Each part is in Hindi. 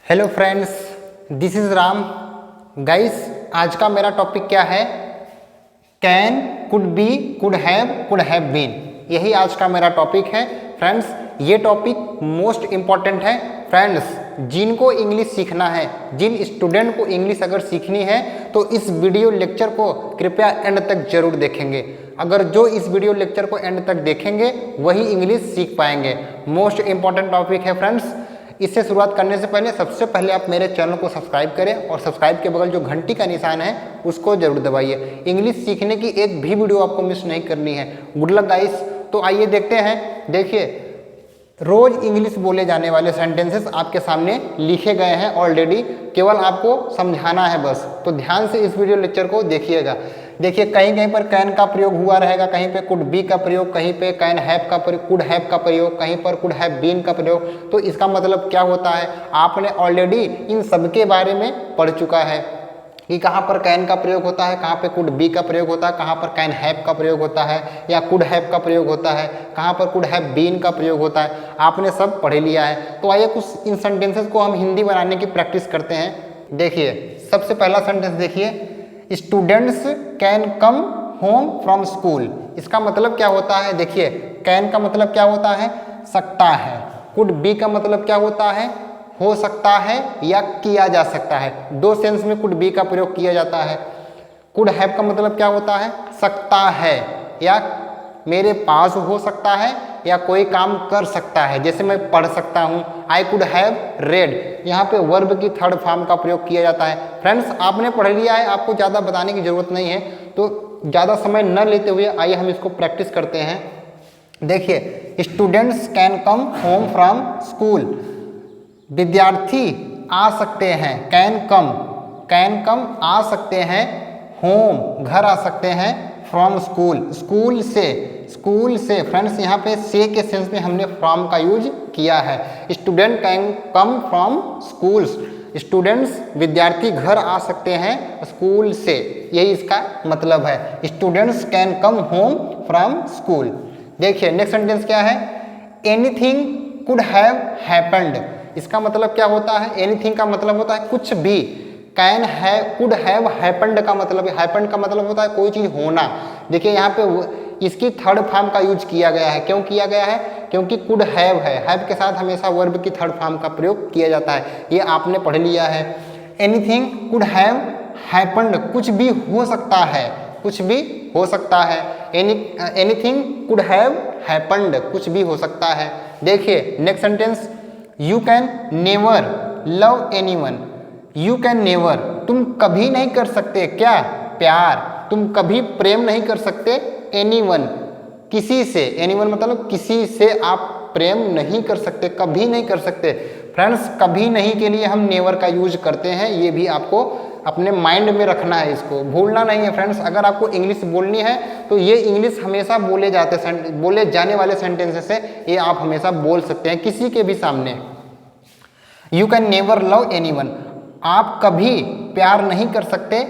Hello friends, this is Ram. Guys, आज का मेरा टॉपिक क्या है? Can, could be, could have been. यही आज का मेरा टॉपिक है। फ्रेंड्स, ये टॉपिक मोस्ट इम्पॉर्टेंट है। फ्रेंड्स, जिनको इंग्लिश सीखना है, जिन स्टूडेंट को इंग्लिश अगर सीखनी है तो इस वीडियो लेक्चर को कृपया एंड तक जरूर देखेंगे। अगर जो इस वीडियो लेक्चर को एंड तक देखेंगे वही इंग्लिश सीख पाएंगे। मोस्ट इम्पॉर्टेंट टॉपिक है फ्रेंड्स। इससे शुरुआत करने से पहले सबसे पहले आप मेरे चैनल को सब्सक्राइब करें और सब्सक्राइब के बगल जो घंटी का निशान है उसको जरूर दबाइए। इंग्लिश सीखने की एक भी वीडियो आपको मिस नहीं करनी है। Good luck guys. तो आइए देखते हैं। देखिए, रोज इंग्लिश बोले जाने वाले सेंटेंसेस आपके सामने लिखे गए हैं ऑलरेडी, केवल आपको समझाना है बस। तो ध्यान से इस वीडियो लेक्चर को देखिएगा। देखिए, कहीं कहीं पर कैन का प्रयोग हुआ रहेगा, कहीं पे कुड बी का प्रयोग, कहीं पे कैन हैव का प्रयोग, कुड हैव का प्रयोग, कहीं पर कुड हैव बीन का प्रयोग। तो इसका मतलब क्या होता है, आपने ऑलरेडी इन सब के बारे में पढ़ चुका है कि कहाँ पर कैन का प्रयोग होता है, कहाँ पे कुड बी का प्रयोग होता है, कहाँ पर कैन हैव का प्रयोग होता है या कुड हैव का प्रयोग होता है, कहाँ पर कुड हैव बीन का प्रयोग होता है। आपने सब पढ़ लिया है। तो आइए कुछ इन सेंटेंसेस को हम हिंदी बनाने की प्रैक्टिस करते हैं। देखिए, सबसे पहला सेंटेंस देखिए, students can come home from school. इसका मतलब क्या होता है? देखिए, कैन का मतलब क्या होता है? सकता है। कुड बी का मतलब क्या होता है? हो सकता है या किया जा सकता है। दो सेंस में कुड बी का प्रयोग किया जाता है। कुड हैव का मतलब क्या होता है? सकता है या मेरे पास हो सकता है या कोई काम कर सकता है। जैसे मैं पढ़ सकता हूँ, आई कुड हैव रेड। यहाँ पे वर्ब की थर्ड फॉर्म का प्रयोग किया जाता है। फ्रेंड्स, आपने पढ़ लिया है, आपको ज़्यादा बताने की जरूरत नहीं है। तो ज़्यादा समय न लेते हुए आइए हम इसको प्रैक्टिस करते हैं। देखिए, students can come home from school. विद्यार्थी आ सकते हैं, कैन कम आ सकते हैं, होम घर आ सकते हैं, फ्रॉम स्कूल स्कूल से। फ्रेंड्स, यहाँ पे से के सेंस में हमने फ्रॉम का यूज किया है। Student can come from schools. Students विद्यार्थी घर आ सकते हैं स्कूल से, यही इसका मतलब है। Students can come home from school. देखिए, नेक्स्ट सेंटेंस क्या है? Anything could have happened. इसका मतलब क्या होता है? एनीथिंग का मतलब होता है कुछ भी। Can have, could have happened का मतलब है, हैपेंड का मतलब होता है कोई चीज़ होना। देखिए, यहाँ पे इसकी थर्ड फॉर्म का यूज किया गया है। क्यों किया गया है? क्योंकि कुड हैव है, हैव के साथ हमेशा वर्ब की थर्ड फॉर्म का प्रयोग किया जाता है। ये आपने पढ़ लिया है। एनीथिंग कुड हैव हैपेंड, कुछ भी हो सकता है, कुछ भी हो सकता है। एनीथिंग कुड हैव हैपेंड, कुछ भी हो सकता है। देखिए, next sentence, you can never love anyone. You can never, तुम कभी नहीं कर सकते क्या? प्यार। तुम कभी प्रेम नहीं कर सकते एनीवन, किसी से। एनीवन मतलब किसी से आप प्रेम नहीं कर सकते, कभी नहीं कर सकते। फ्रेंड्स, कभी नहीं के लिए हम नेवर का यूज करते हैं। ये भी आपको अपने माइंड में रखना है, इसको भूलना नहीं है। फ्रेंड्स, अगर आपको इंग्लिश बोलनी है तो ये इंग्लिश हमेशा बोले जाने वाले सेंटेंसेस है, ये आप हमेशा बोल सकते हैं किसी के भी सामने। You can never love anyone, आप कभी प्यार नहीं कर सकते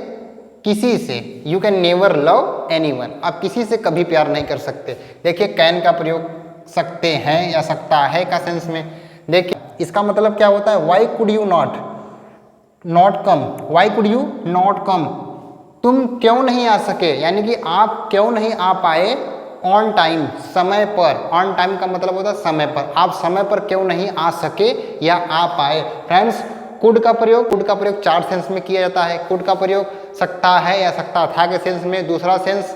किसी से। You can never love anyone, आप किसी से कभी प्यार नहीं कर सकते। देखिए, कैन का प्रयोग सकते हैं या सकता है का सेंस में। देखिए, इसका मतलब क्या होता है? Y could you not come. Y could you not come, तुम क्यों नहीं आ सके, यानी कि आप क्यों नहीं आ पाए ऑन टाइम, समय पर। ऑन टाइम का मतलब होता है समय पर। आप समय पर क्यों नहीं आ सके या आ पाए। फ्रेंड्स, कुड का प्रयोग चार सेंस में किया जाता है। कुड का प्रयोग सकता है या सकता था के सेंस में, दूसरा सेंस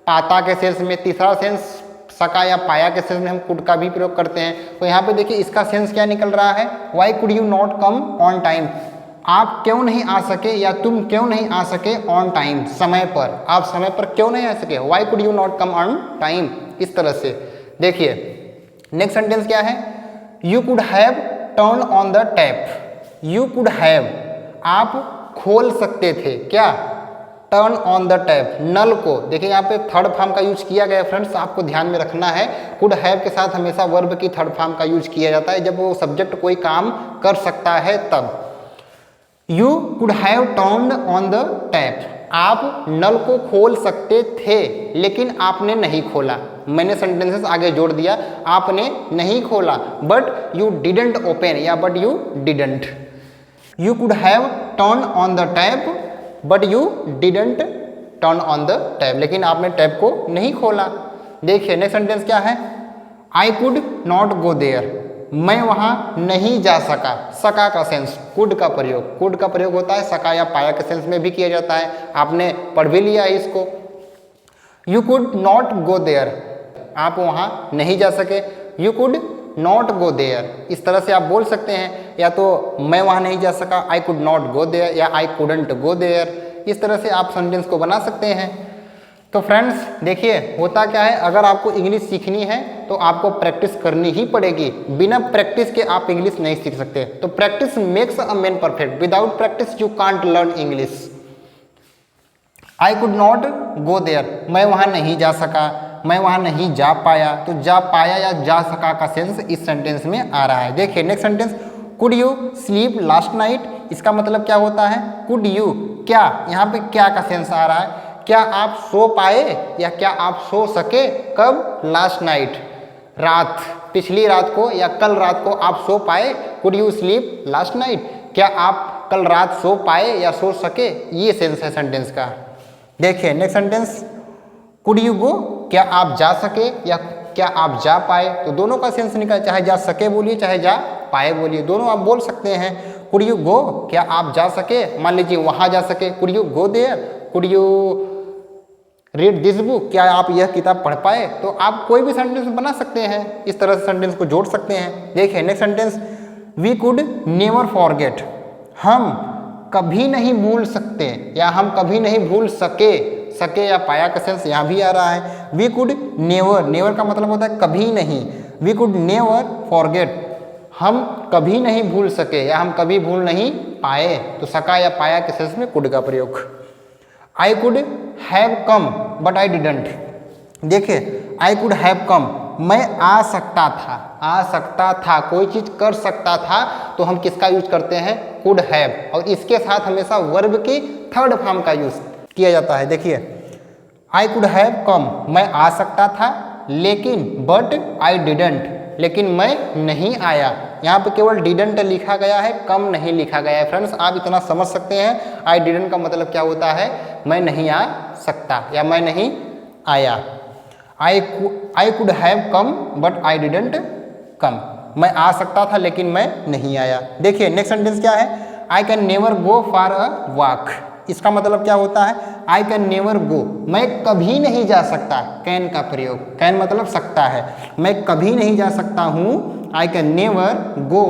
पाता के सेंस में, तीसरा सेंस सका या पाया के सेंस में हम कुड का भी प्रयोग करते हैं। तो यहाँ पे देखिए, इसका सेंस क्या निकल रहा है? Y could you not come on time, आप क्यों नहीं आ सके या तुम क्यों नहीं आ सके ऑन टाइम, समय पर। आप समय पर क्यों नहीं आ सके, Y could you not come on time, इस तरह से। देखिए, नेक्स्ट सेंटेंस क्या है? You could have turn on the tap. You could have, आप खोल सकते थे क्या? टर्न ऑन द टैप, नल को। देखिए, यहाँ पे थर्ड फॉर्म का यूज किया गया है। फ्रेंड्स, आपको ध्यान में रखना है, कुड हैव के साथ हमेशा वर्ब की थर्ड फॉर्म का यूज किया जाता है जब वो सब्जेक्ट कोई काम कर सकता है तब। You could have turned on the tap, आप नल को खोल सकते थे लेकिन आपने नहीं खोला। मैंने सेंटेंसेस आगे जोड़ दिया, आपने नहीं खोला। बट यू डिडंट ओपन या but you didn't. You could have turn on the tap but you didn't turn on the tap, लेकिन आपने टैप को नहीं खोला। देखिए नेक्स्ट सेंटेंस क्या है, I could not go there, मैं वहाँ नहीं जा सका। सका का सेंस कुड का प्रयोग, कुड का प्रयोग होता है सका या पाया के सेंस में भी किया जाता है, आपने पढ़ भी लिया है इसको। You could not go there, आप वहाँ नहीं जा सके। You could not go there, इस तरह से आप बोल सकते हैं, या तो मैं वहाँ नहीं जा सका, I could not go there, या आई कुडंट गो देयर, इस तरह से आप सेंटेंस को बना सकते हैं। तो फ्रेंड्स देखिए होता क्या है, अगर आपको इंग्लिश सीखनी है तो आपको प्रैक्टिस करनी ही पड़ेगी, बिना प्रैक्टिस के आप इंग्लिश नहीं सीख सकते। तो practice makes a man perfect, without practice you can't learn English. I could not go there, मैं वहाँ नहीं जा सका, मैं वहाँ नहीं जा पाया। तो जा पाया या जा सका का सेंस इस सेंटेंस में आ रहा है। देखिए next sentence, could you sleep last night, इसका मतलब क्या होता है, कुड यू, क्या, यहाँ पे क्या का सेंस आ रहा है, क्या आप सो पाए या क्या आप सो सके, कब, लास्ट नाइट, रात, पिछली रात को या कल रात को आप सो पाए। Could you sleep last night, क्या आप कल रात सो पाए या सो सके, ये सेंस है सेंटेंस का। देखिए नेक्स्ट सेंटेंस, कुड यू गो, क्या आप जा सके या क्या आप जा पाए। तो दोनों का सेंस निकला, चाहे जा सके बोलिए चाहे जा पाए बोलिए, दोनों आप बोल सकते हैं। कुड यू गो, क्या आप जा सके, मान लीजिए वहाँ जा सके, could you go there. Could you read this book, क्या आप यह किताब पढ़ पाए। तो आप कोई भी सेंटेंस बना सकते हैं, इस तरह से सेंटेंस को जोड़ सकते हैं। देखिए next sentence, we could never forget, हम कभी नहीं भूल सकते या हम कभी नहीं भूल सके। सके या पाया का सेंस यहाँ भी आ रहा है। वी कुड नेवर, नेवर का मतलब होता है कभी नहीं। वी कुड नेवर फॉरगेट, हम कभी नहीं भूल सके या हम कभी भूल नहीं पाए। तो सका या पाया के सेंस में कुड का प्रयोग। I could have come but I didn't, देखिए आई कुड हैव कम, मैं आ सकता था, आ सकता था, कोई चीज़ कर सकता था, तो हम किसका यूज करते हैं, कुड हैव, और इसके साथ हमेशा वर्ब की थर्ड फॉर्म का यूज किया जाता है। देखिए आई कुड हैव कम, मैं आ सकता था, लेकिन बट आई डिडंट, लेकिन मैं नहीं आया। यहाँ पे केवल डिडंट लिखा गया है, कम नहीं लिखा गया है। फ्रेंड्स आप इतना समझ सकते हैं, आई डिडंट का मतलब क्या होता है, मैं नहीं आ सकता या मैं नहीं आया। I could have come but I didn't come, मैं आ सकता था लेकिन मैं नहीं आया। देखिए नेक्स्ट सेंटेंस क्या है, I can never go for a walk, इसका मतलब क्या होता है, आई कैन नेवर गो, मैं कभी नहीं जा सकता। कैन का प्रयोग, कैन मतलब सकता है, मैं कभी नहीं जा सकता हूँ। आई कैन नेवर गो,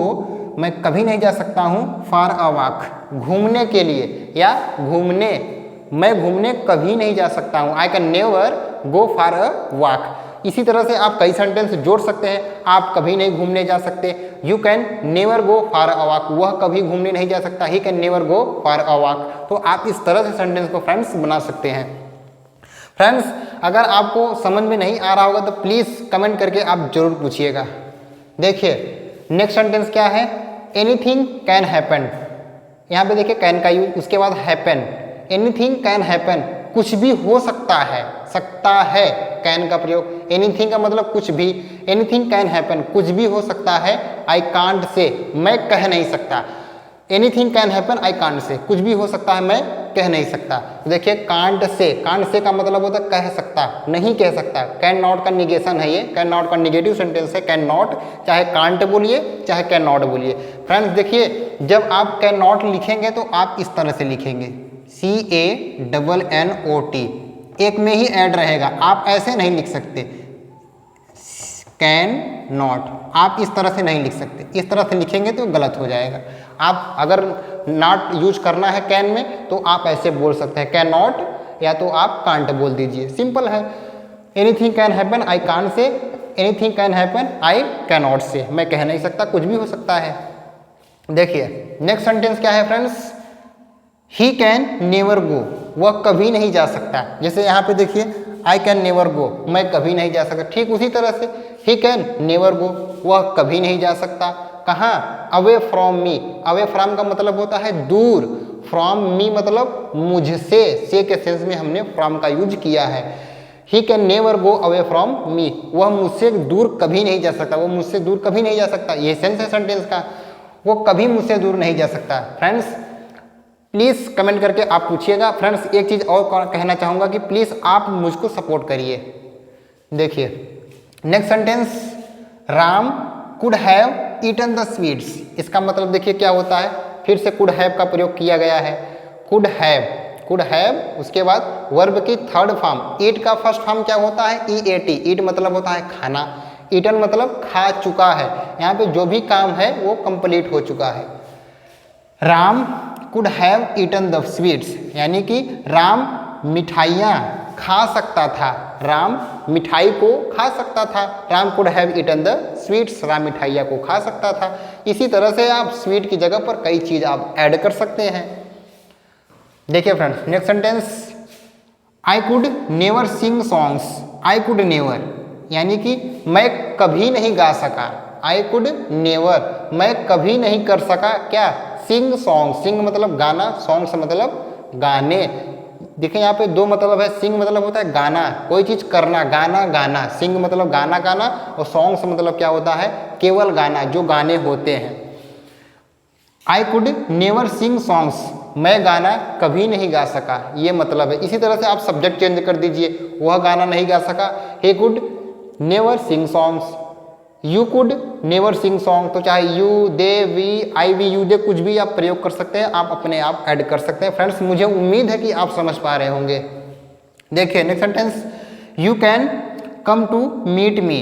मैं कभी नहीं जा सकता हूँ। फॉर अ वॉक, घूमने के लिए या घूमने, मैं घूमने कभी नहीं जा सकता हूँ। I can never go for a walk. इसी तरह से आप कई सेंटेंस जोड़ सकते हैं। आप कभी नहीं घूमने जा सकते, you can never go for a walk, वह कभी घूमने नहीं जा सकता, he can never go for a walk. तो आप इस तरह से सेंटेंस को फ्रेंड्स बना सकते हैं। फ्रेंड्स अगर आपको समझ में नहीं आ रहा होगा तो प्लीज़ कमेंट करके आप जरूर पूछिएगा। देखिए नेक्स्ट सेंटेंस क्या है, एनीथिंग कैन हैपन, यहाँ पे देखिए कैन का यूज, उसके बाद हैपन, एनीथिंग कैन हैपन, कुछ भी हो सकता है, सकता है, कैन का प्रयोग। एनीथिंग का मतलब कुछ भी, एनीथिंग कैन हैपन, कुछ भी हो सकता है। आई कांट से, मैं कह नहीं सकता। Anything can happen I can't say, कुछ भी हो सकता है मैं कह नहीं सकता। तो देखिए कांट से का मतलब होता है कह सकता, नहीं कह सकता। कैन नॉट का निगेशन है ये, कैन नॉट का निगेटिव सेंटेंस है। कैन नॉट, चाहे कांट बोलिए चाहे कैन नॉट बोलिए। फ्रेंड्स देखिए जब आप कैन नॉट लिखेंगे तो आप इस तरह से लिखेंगे, CANNOT, एक में ही ऐड रहेगा, आप ऐसे नहीं लिख सकते। कैन नॉट आप इस तरह से नहीं लिख सकते, इस तरह से लिखेंगे तो गलत हो जाएगा। आप अगर नॉट यूज करना है कैन में तो आप ऐसे बोल सकते हैं कैन नॉट, या तो आप कांट बोल दीजिए, सिंपल है। Anything can happen I can't say, anything can happen I can not से, मैं कह नहीं सकता, कुछ भी हो सकता है। देखिए नेक्स्ट सेंटेंस क्या है friends, he can never go, वह कभी नहीं जा सकता। जैसे यहाँ पे देखिए आई कैन नेवर गो, मैं कभी नहीं जा सकता, ठीक उसी तरह से ही कैन नेवर गो, वह कभी नहीं जा सकता। कहाँ, away from me, away from का मतलब होता है दूर, फ्रॉम मी मतलब मुझसे, से के सेंस में हमने फ्रॉम का यूज किया है। He can never go away from me, वह मुझसे दूर कभी नहीं जा सकता, वो मुझसे दूर कभी नहीं जा सकता, ये सेंस है सेंटेंस का। वो कभी मुझसे दूर नहीं जा सकता। फ्रेंड्स प्लीज़ कमेंट करके आप पूछिएगा। फ्रेंड्स एक चीज़ और कहना चाहूँगा कि प्लीज़ आप मुझको सपोर्ट करिए। देखिए next sentence, Ram could have eaten the sweets. इसका मतलब देखिए क्या होता है, फिर से कुड हैव का प्रयोग किया गया है। कुड हैव, उसके बाद वर्ब की थर्ड फॉर्म, ईट का फर्स्ट फॉर्म क्या होता है, ईएटी। ईट मतलब होता है खाना, ईटन मतलब खा चुका है। यहाँ पे जो भी काम है वो कंप्लीट हो चुका है। Ram could have eaten the sweets, यानी कि राम मिठाइयाँ खा सकता था, राम मिठाई को खा सकता था। Ram could have eaten the sweets, Ram मिठाइयाँ को खा सकता था। इसी तरह से आप स्वीट की जगह पर कई चीज़ आप ऐड कर सकते हैं। देखिए friends next sentence, I could never sing songs. I could never यानी कि मैं कभी नहीं गा सका। आई कुड नेवर, मैं कभी नहीं कर सका क्या, सिंग सॉन्ग। सिंग मतलब गाना, सॉन्ग्स मतलब गाने। देखिए यहाँ पे दो मतलब है, सिंग मतलब होता है गाना, कोई चीज़ करना, गाना गाना। सिंग मतलब गाना गाना, और सॉन्ग्स मतलब क्या होता है, केवल गाना, जो गाने होते हैं। आई कुड नेवर सिंग सॉन्ग्स, मैं गाना कभी नहीं गा सका, ये मतलब है। इसी तरह से आप सब्जेक्ट चेंज कर दीजिए, वह गाना नहीं गा सका, he could never sing songs. You could never sing song, तो चाहे you, they, we, I we, you, they, कुछ भी आप प्रयोग कर सकते हैं, आप अपने आप ऐड कर सकते हैं। फ्रेंड्स मुझे उम्मीद है कि आप समझ पा रहे होंगे। देखिए next sentence, you can come to meet me.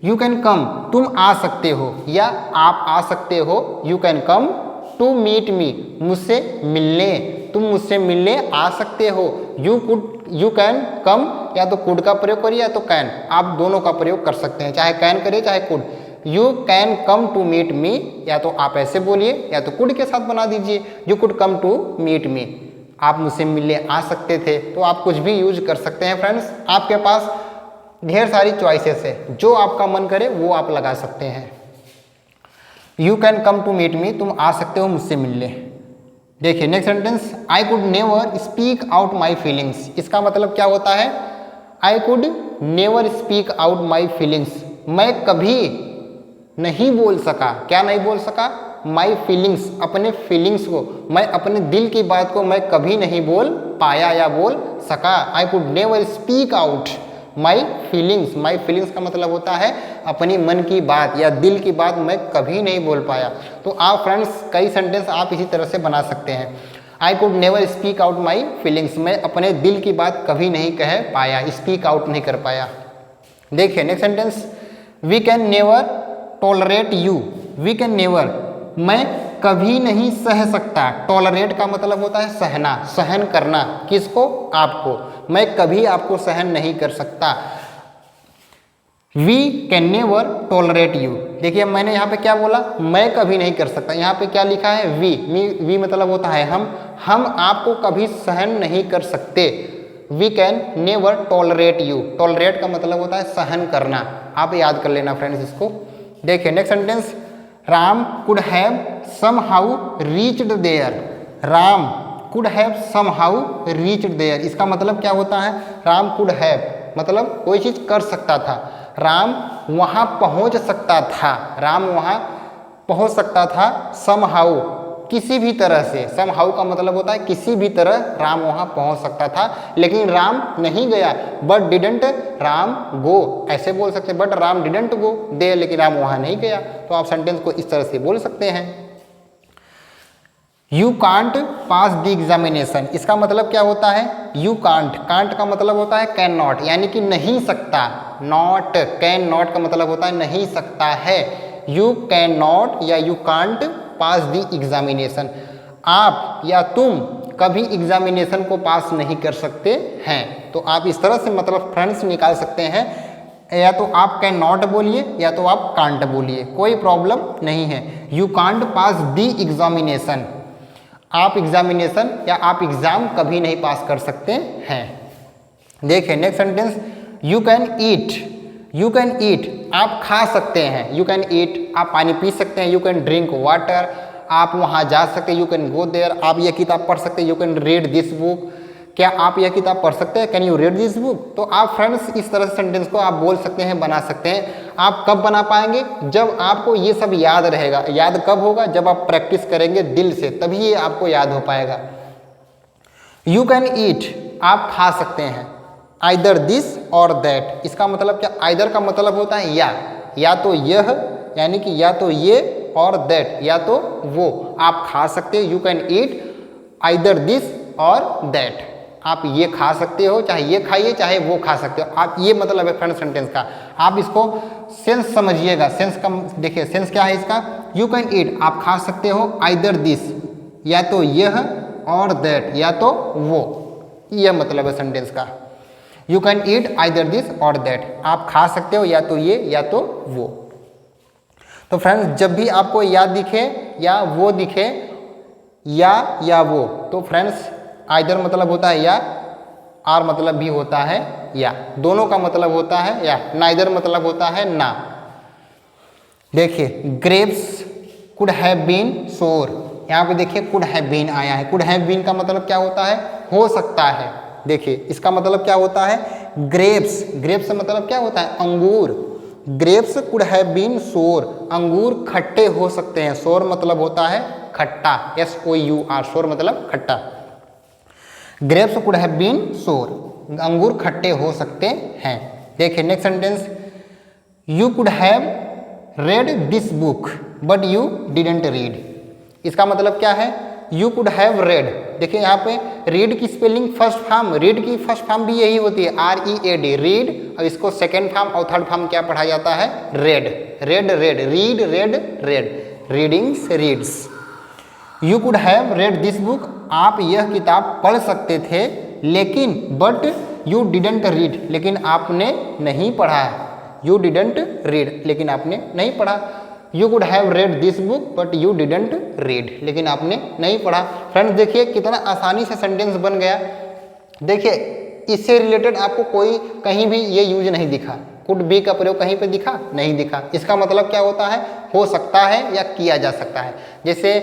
You can come, तुम आ सकते हो या आप आ सकते हो। You can come to meet me, मुझसे मिलने, तुम मुझसे मिलने आ सकते हो। यू कैन कम, या तो कुड का प्रयोग करिए या तो कैन, आप दोनों का प्रयोग कर सकते हैं, चाहे कैन करिए चाहे could. You can come to meet me, या तो आप ऐसे बोलिए या तो कुड के साथ बना दीजिए, you could come to meet me, आप मुझसे मिलने आ सकते थे। तो आप कुछ भी यूज कर सकते हैं। फ्रेंड्स आपके पास ढेर सारी चॉइसेस है, जो आपका मन करे वो आप लगा सकते हैं। You can come to meet me, तुम आ सकते हो मुझसे मिलने। देखिए next sentence, I could never speak out my feelings. इसका मतलब क्या होता है, I could never speak out my feelings, मैं कभी नहीं बोल सका। क्या नहीं बोल सका, माई फीलिंग्स, अपने फीलिंग्स को, मैं अपने दिल की बात को मैं कभी नहीं बोल पाया या बोल सका। I could never speak out my feelings. My feelings का मतलब होता है अपनी मन की बात या दिल की बात मैं कभी नहीं बोल पाया। तो आप फ्रेंड्स कई सेंटेंस आप इसी तरह से बना सकते हैं। आई could never speak out my feelings, मैं अपने दिल की बात कभी नहीं कह पाया, स्पीक आउट नहीं कर पाया। देखिए next sentence, we can never tolerate you. We can never, मैं कभी नहीं सह सकता। टॉलरेट का मतलब होता है सहना, सहन करना। किसको, आपको। मैं कभी आपको सहन नहीं कर सकता। We can never tolerate you. देखिए मैंने यहाँ पे क्या बोला, मैं कभी नहीं कर सकता, यहाँ पे क्या लिखा है, वी मतलब होता है हम आपको कभी सहन नहीं कर सकते। We can never tolerate you, tolerate का मतलब होता है सहन करना। आप याद कर लेना फ्रेंड्स इसको। देखिए next sentence, Ram could have somehow reached there. Ram could have somehow reached there, इसका मतलब क्या होता है, राम कुड हैव मतलब कोई चीज़ कर सकता था, राम वहाँ पहुँच सकता था। राम वहाँ पहुँच सकता था, समहाउ किसी भी तरह से। समहाउ का मतलब होता है किसी भी तरह राम वहाँ पहुँच सकता था, लेकिन राम नहीं गया। बट डिडंट राम गो, ऐसे बोल सकते हैं, बट राम डिडंट गो दे, लेकिन राम वहाँ नहीं गया। तो आप सेंटेंस को इस तरह से बोल सकते हैं। You can't pass the examination, इसका मतलब क्या होता है, यू कांट, कांट का मतलब होता है कैन नॉट, यानी कि नहीं सकता। नॉट, कैन नॉट का मतलब होता है नहीं सकता है। यू कैन नॉट या you can't pass the examination, आप या तुम कभी एग्जामिनेशन को पास नहीं कर सकते हैं। तो आप इस तरह से मतलब फ्रेंड्स निकाल सकते हैं, या तो आप कैन नॉट बोलिए या तो आप कांट बोलिए, कोई प्रॉब्लम नहीं है। You can't pass the examination, आप एग्जामिनेशन या आप एग्जाम कभी नहीं पास कर सकते हैं। देखिए next sentence, you can eat. You can eat, आप खा सकते हैं। यू कैन ईट, आप पानी पी सकते हैं। यू कैन ड्रिंक वाटर, आप वहाँ जा सकते हैं। यू कैन गो देयर, आप ये किताब पढ़ सकते हैं। You can read this book, क्या आप यह किताब पढ़ सकते हैं? Can you read this book? तो आप फ्रेंड्स इस तरह से सेंटेंस को आप बोल सकते हैं, बना सकते हैं। आप कब बना पाएंगे? जब आपको ये सब याद रहेगा। याद कब होगा? जब आप प्रैक्टिस करेंगे दिल से, तभी ये आपको याद हो पाएगा। यू कैन ईट, आप खा सकते हैं। आइदर दिस और दैट, इसका मतलब क्या? आइदर का मतलब होता है या तो यह, यानी कि या तो ये, और दैट या तो वो। आप खा सकते हो, you can eat either this और दैट। आप ये खा सकते हो, चाहे ये खाइए चाहे वो खा सकते हो। आप ये मतलब है फ्रेंड सेंटेंस का। आप इसको सेंस समझिएगा। सेंस का देखिए, सेंस क्या है इसका? यू कैन ईट, आप खा सकते हो, आइदर दिस या तो यह, और दैट या तो वो। यह मतलब है सेंटेंस का। You can eat either this और दैट, आप खा सकते हो या तो ये या तो वो। तो फ्रेंड्स जब भी आपको या दिखे या वो दिखे, या वो, तो फ्रेंड्स आइदर मतलब होता है या, आर मतलब भी होता है या, दोनों का मतलब होता है या। नाइदर मतलब होता है ना। देखिए ग्रेप्स कुड हैव बीन सोर, यहाँ पे देखिए कुड हैव बीन आया है। कुड हैव बीन का मतलब क्या होता है? हो सकता है। देखिए इसका मतलब क्या होता है? ग्रेप्स, ग्रेप्स का मतलब क्या होता है? अंगूर। ग्रेप्स कुड हैव बीन सोर, अंगूर खट्टे हो सकते हैं। सोर मतलब होता है खट्टा, SOUR, सोर मतलब खट्टा। ग्रेप्स कुड हैव बीन सोर, अंगूर खट्टे हो सकते हैं। देखिए next sentence, you could have read this book but you didn't read. इसका मतलब क्या है? यू कुड हैव रेड, देखिए यहाँ पे रीड की स्पेलिंग फर्स्ट फॉर्म, रीड की फर्स्ट फॉर्म भी यही होती है, READ, रीड। और इसको सेकेंड फॉर्म और थर्ड फॉर्म क्या पढ़ा जाता है? Red, red, red, read, red, red, readings, reads. You could have read this book, आप यह किताब पढ़ सकते थे, लेकिन बट यू डिडंट रीड, लेकिन आपने नहीं पढ़ा। यू डिडंट रीड, लेकिन आपने नहीं पढ़ा। You could have read this book but you didn't read, लेकिन आपने नहीं पढ़ा। फ्रेंड्स देखिए कितना आसानी से सेंटेंस बन गया। देखिए इससे रिलेटेड आपको कोई कहीं भी ये यूज नहीं दिखा। कुड बी का प्रयोग कहीं पे दिखा? नहीं दिखा। इसका मतलब क्या होता है? हो सकता है या किया जा सकता है। जैसे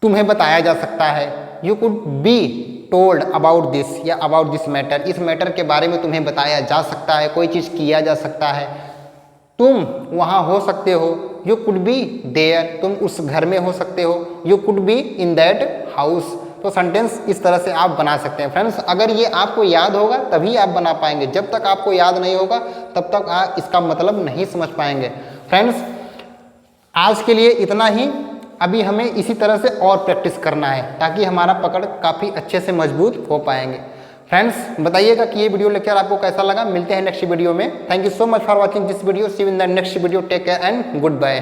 तुम्हें बताया जा सकता है, you could be told about this, या अबाउट दिस मैटर, इस मैटर के बारे में तुम्हें बताया जा सकता है, कोई चीज़ किया जा सकता है। तुम वहाँ हो सकते हो, यू कुड बी देयर, तुम उस घर में हो सकते हो, you could be in that house. तो सेंटेंस इस तरह से आप बना सकते हैं। फ्रेंड्स अगर ये आपको याद होगा तभी आप बना पाएंगे, जब तक आपको याद नहीं होगा तब तक आप इसका मतलब नहीं समझ पाएंगे। फ्रेंड्स आज के लिए इतना ही। अभी हमें इसी तरह से और प्रैक्टिस करना है ताकि हमारा पकड़ काफ़ी अच्छे से मजबूत हो पाएंगे। फ्रेंड्स बताइएगा कि ये वीडियो लेक्चर आपको कैसा लगा। मिलते हैं नेक्स्ट वीडियो में। Thank you so much for watching this video. See you in the next video. Take care and good bye.